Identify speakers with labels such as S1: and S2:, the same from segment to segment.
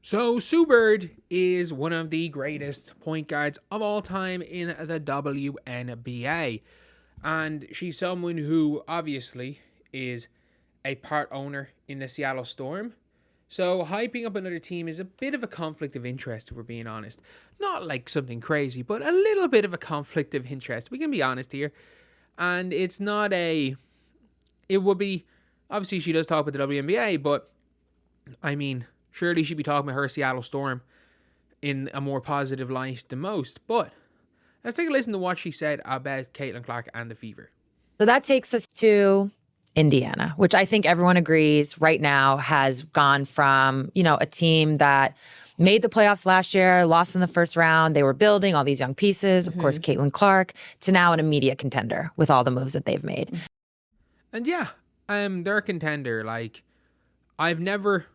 S1: So, Steward is one of the greatest point guards of all time in the WNBA. And she's someone who obviously is a part owner in the Seattle Storm. So, hyping up another team is a bit of a conflict of interest, if we're being honest. Not like something crazy, but a little bit of a conflict of interest. We can be honest here. And it's not a. It would be. Obviously, she does talk about the WNBA, but I mean, surely she'd be talking about her Seattle Storm in a more positive light than most. But let's take a listen to what she said about Caitlin Clark and the Fever.
S2: So that takes us to Indiana, which I think everyone agrees right now has gone from, a team that made the playoffs last year, lost in the first round. They were building all these young pieces, of course, Caitlin Clark, to now an immediate contender with all the moves that they've made.
S1: And yeah, they're a contender. Like, I've never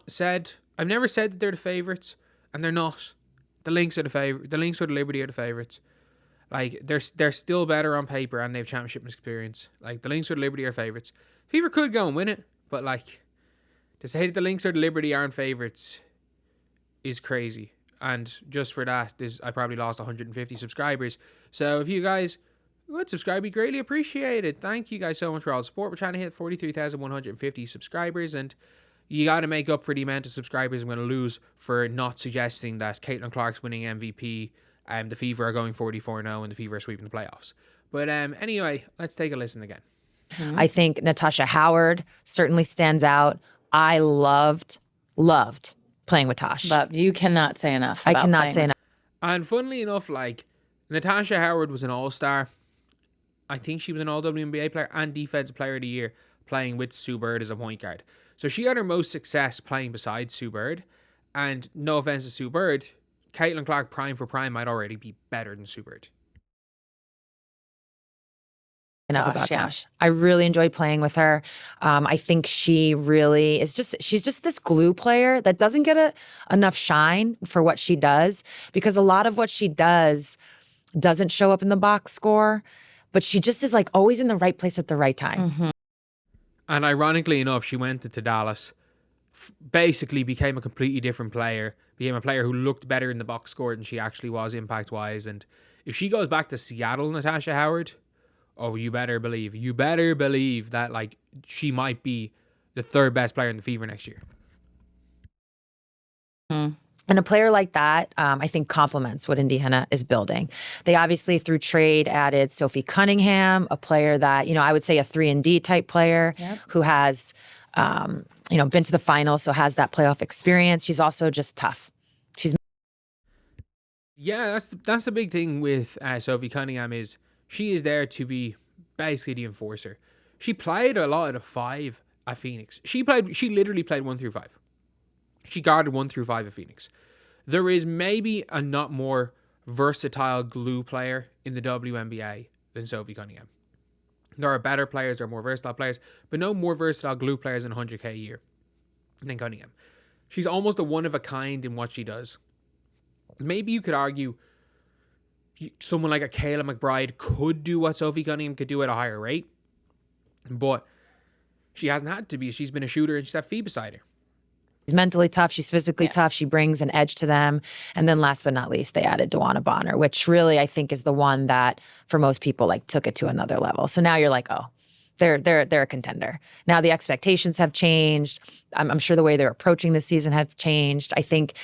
S1: said that they're the favorites, and they're not. The Lynx are the favorite. The Lynx or the Liberty are the favorites. Like, they're still better on paper, and they have championship experience. Like, the Lynx or the Liberty are favorites. Fever could go and win it, but like, to say that the Lynx or the Liberty aren't favorites is crazy. And just for that, I probably lost 150 subscribers. So if you guys would subscribe, be greatly appreciated. Thank you guys so much for all the support. We're trying to hit 43,150 subscribers, and you got to make up for the amount of subscribers I'm going to lose for not suggesting that Caitlin Clark's winning MVP. The Fever are going 44-0, and the Fever are sweeping the playoffs. But anyway, let's take a listen again.
S2: I think Natasha Howard certainly stands out. I loved playing with Tosh.
S3: But you cannot say enough.
S2: I cannot say enough.
S1: And funnily enough, like, Natasha Howard was an all-star. I think she was an all-WNBA player and Defensive Player of the Year playing with Sue Bird as a point guard. So she had her most success playing beside Sue Bird. And no offense to Sue Bird, Caitlin Clark prime for prime might already be better than Sue Bird.
S2: Enough about Tosh. I really enjoyed playing with her. I think she really is she's just this glue player that doesn't get enough shine for what she does, because a lot of what she doesn't show up in the box score, but she just is like always in the right place at the right time.
S3: Mm-hmm.
S1: And ironically enough, she went to Dallas, basically became a completely different player, became a player who looked better in the box score than she actually was impact-wise. And if she goes back to Seattle, Natasha Howard, oh, you better believe that, like, she might be the third best player in the Fever next year.
S2: And a player like that, I think, complements what Indiana is building. They obviously, through trade, added Sophie Cunningham, a player that, I would say a 3-and-D type player who has, been to the finals, so has that playoff experience. She's also just tough.
S1: Yeah, that's the big thing with Sophie Cunningham is she is there to be basically the enforcer. She played a lot of the 5 at Phoenix. She literally played 1 through 5. She guarded 1 through 5 at Phoenix. There is maybe a not more versatile glue player in the WNBA than Sophie Cunningham. There are better players, there are more versatile players, but no more versatile glue players than 100K a year than Cunningham. She's almost a one of a kind in what she does. Maybe you could argue someone like a Kayla McBride could do what Sophie Cunningham could do at a higher rate, but she hasn't had to be. She's been a shooter and she's had feet beside her.
S2: She's mentally tough. She's physically tough. She brings an edge to them. And then last but not least, they added DeWanna Bonner, which really I think is the one that for most people like took it to another level. So now you're like, oh, they're a contender. Now the expectations have changed. I'm sure the way they're approaching this season have changed. I think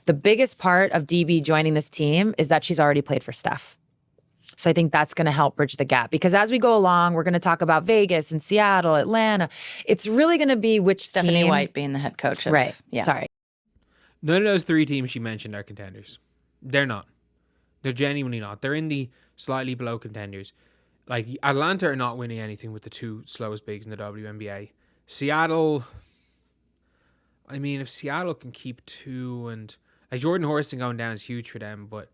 S2: the biggest part of DB joining this team is that she's already played for Steph. So I think that's going to help bridge the gap, because as we go along, we're going to talk about Vegas and Seattle, Atlanta. It's really going to be which
S3: Stephanie
S2: team.
S3: White being the head coach.
S2: Right.
S3: Yeah.
S2: Sorry.
S1: None of those 3 teams she mentioned are contenders. They're not. They're genuinely not. They're in the slightly below contenders. Like, Atlanta are not winning anything with the 2 slowest bigs in the WNBA. Seattle, I mean, if Seattle can keep 2 and like Jordan Horston going down is huge for them, but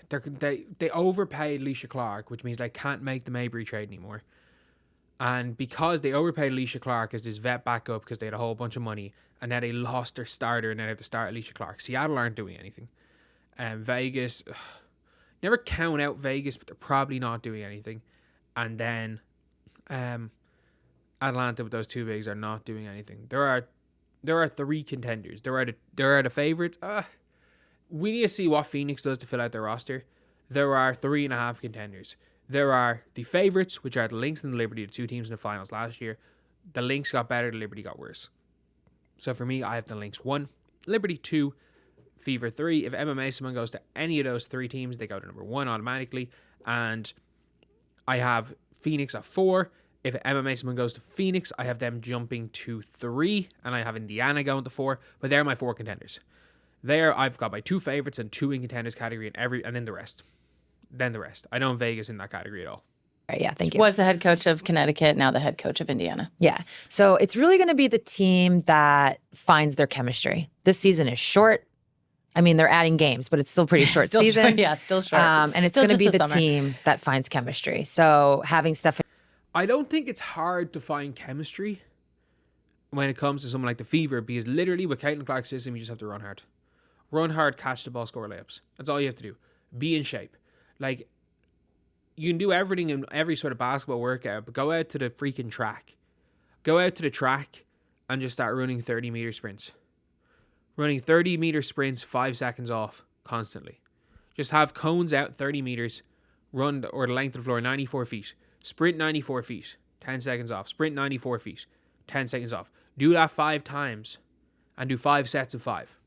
S1: they overpaid Alicia Clark, which means they can't make the Mabry trade anymore. And because they overpaid Alicia Clark as this vet backup because they had a whole bunch of money, and now they lost their starter and now they have to start Alicia Clark. Seattle aren't doing anything. Vegas, never count out Vegas, but they're probably not doing anything. And then Atlanta with those 2 bigs are not doing anything. There are there are 3 contenders. There are the favorites. We need to see what Phoenix does to fill out their roster. There are 3.5 contenders. There are the favorites, which are the Lynx and the Liberty, the 2 teams in the finals last year. The Lynx got better, the Liberty got worse. So for me, I have the Lynx 1, Liberty 2, Fever 3. If MMA someone goes to any of those 3 teams, they go to number 1 automatically. And I have Phoenix at 4. If MMA someone goes to Phoenix, I have them jumping to 3. And I have Indiana going to 4. But they're my 4 contenders. There, I've got my 2 favorites and 2 in contenders category, and then the rest. I don't have Vegas in that category at all.
S2: Yeah, thank you.
S3: Was the head coach of Connecticut, now the head coach of Indiana.
S2: Yeah. So it's really going to be the team that finds their chemistry. This season is short. I mean, they're adding games, but it's still pretty short
S3: Still
S2: season.
S3: short, yeah, still short.
S2: And it's
S3: Still
S2: going to
S3: just
S2: be
S3: the
S2: the
S3: summer.
S2: team that finds chemistry. So having Stephanie
S1: I don't think it's hard to find chemistry when it comes to someone like the Fever, because literally with Caitlin Clark's system, you just have to run hard. Run hard, catch the ball, score layups. That's all you have to do. Be in shape. Like, you can do everything in every sort of basketball workout, but go out to the freaking track. Go out to the track and just start running 30-meter sprints. Running 30-meter sprints, 5 seconds off constantly. Just have cones out 30 meters, run or the length of the floor 94 feet. Sprint 94 feet, 10 seconds off. Sprint 94 feet, 10 seconds off. Do that 5 times and do 5 sets of 5.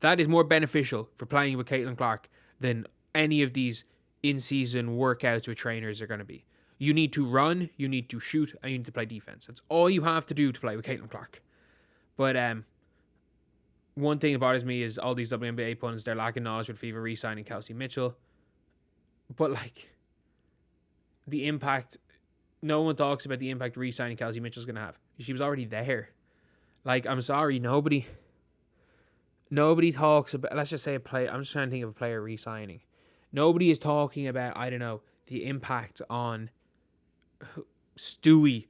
S1: That is more beneficial for playing with Caitlin Clark than any of these in-season workouts with trainers are going to be. You need to run, you need to shoot, and you need to play defense. That's all you have to do to play with Caitlin Clark. But one thing that bothers me is all these WNBA pundits, they're lacking knowledge with Fever re-signing Kelsey Mitchell. But like, the impact, no one talks about the impact re-signing Kelsey Mitchell's going to have. She was already there. Like, I'm sorry, nobody talks about, let's just say a player, I'm just trying to think of a player re-signing. Nobody is talking about, I don't know, the impact on Stewie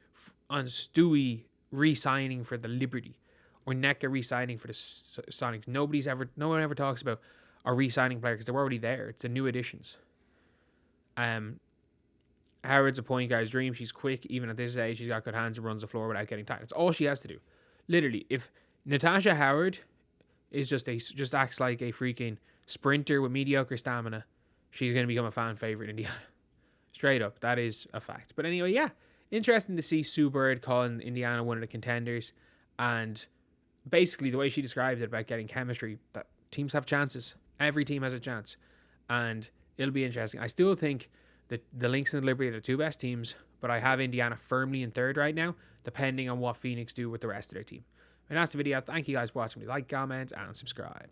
S1: re-signing for the Liberty, or Nneka re-signing for the Sonics. No one ever talks about a re-signing player because they're already there. It's the new additions. Howard's a point guard's dream. She's quick. Even at this age, she's got good hands and runs the floor without getting tired. That's all she has to do. Literally, if Natasha Howard is just acts like a freaking sprinter with mediocre stamina, she's going to become a fan favorite in Indiana. Straight up. That is a fact. But anyway, yeah. Interesting to see Sue Bird calling Indiana one of the contenders. And basically, the way she described it about getting chemistry, that teams have chances. Every team has a chance. And it'll be interesting. I still think that the Lynx and the Liberty are the 2 best teams, but I have Indiana firmly in 3rd right now, depending on what Phoenix do with the rest of their team. And that's the video. Thank you guys for watching. Like, comment, and subscribe.